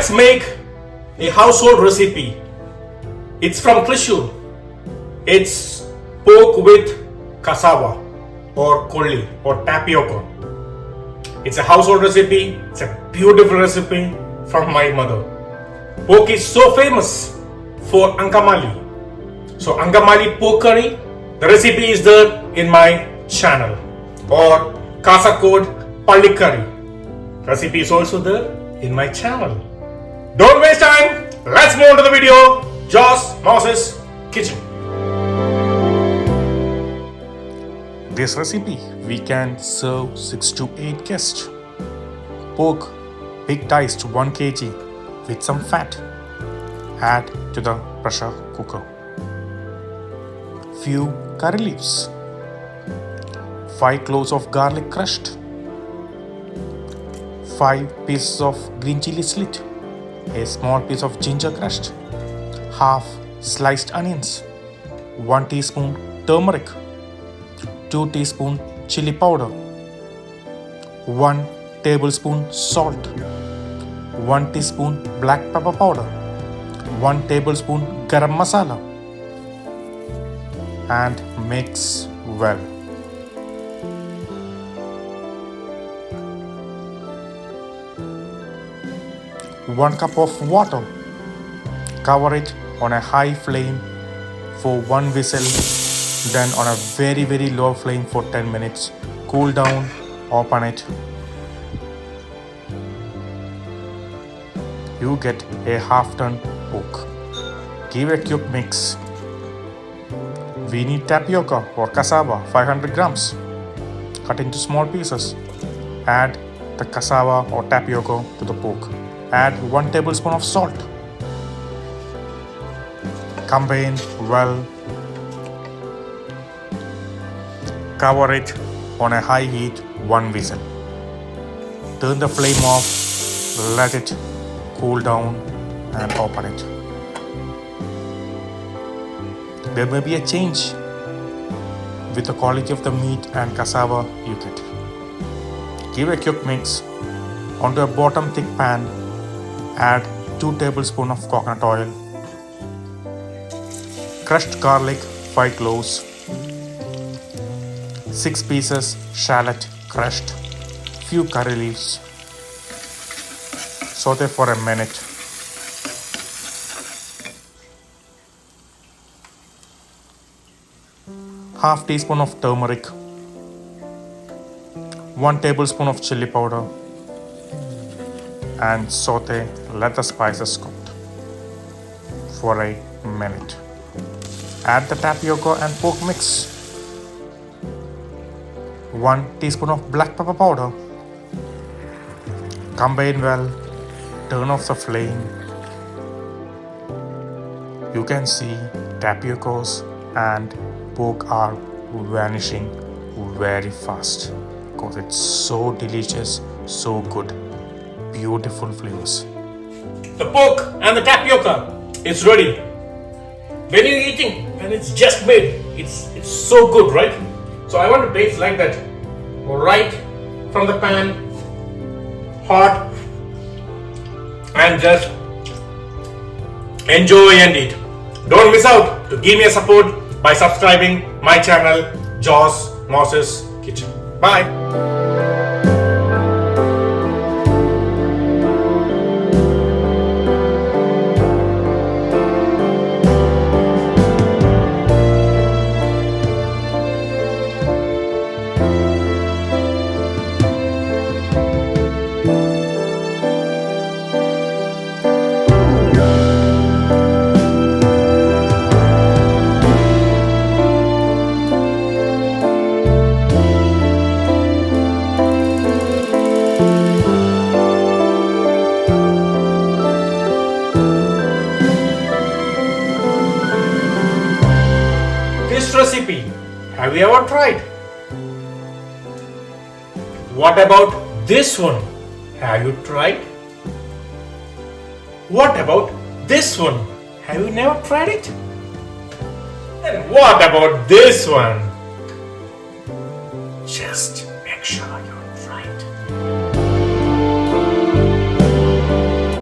let's make a household recipe. It's from Thrissur. It's pork with Cassava or Kolli or Tapioca. It's a household recipe. It's a beautiful recipe from my mother. Pork is so famous for Angamaly. So Angamaly Pork curry, the recipe is there in my channel. Or Casa code Palli curry. Recipe is also there in my channel. Don't waste time. Let's move on to the video. Joss Moses Kitchen. This recipe we can serve 6 to 8 guests. Pork big diced 1 kg with some fat. Add to the pressure cooker. Few curry leaves. 5 cloves of garlic crushed. 5 pieces of green chili slit. A small piece of ginger crushed. Half sliced onions. 1 teaspoon turmeric. 2 teaspoon chili powder. 1 tablespoon salt. 1 teaspoon black pepper powder. 1 tablespoon garam masala. And mix well. One cup of water. Cover it on a high flame for 1 whistle, then on a very low flame for 10 minutes. Cool down, open it. You get a half-ton pork. Give a quick mix. We need tapioca or cassava 500 grams. Cut into small pieces. Add the cassava or tapioca to the pork. Add 1 tablespoon of salt. Combine well. Cover it on a high heat 1 whistle. Turn the flame off. Let it cool down and open it. There may be a change with the quality of the meat and cassava you get. Give a quick mix. Onto a bottom thick pan, add 2 tablespoons of coconut oil, crushed garlic 5 cloves, 6 pieces shallot crushed, few curry leaves. Saute for a minute. Half teaspoon of turmeric, 1 tablespoon of chili powder, and saute. Let the spices cook for a minute. Add the tapioca and pork mix. 1 teaspoon of black pepper powder. Combine well. Turn off the flame. You can see tapiocas and pork are vanishing very fast because it's so delicious, so good, beautiful flavors. The pork and the tapioca is ready. When you're eating and it's just made, it's so good, right? So I want to taste like that, right from the pan, hot, and just enjoy and eat. Don't miss out to give me a support by subscribing my channel, Joss Moses Kitchen. Bye. Recipe, have you ever tried? What about this one? Have you tried? What about this one? Have you never tried it? And what about this one? Just make sure you try it.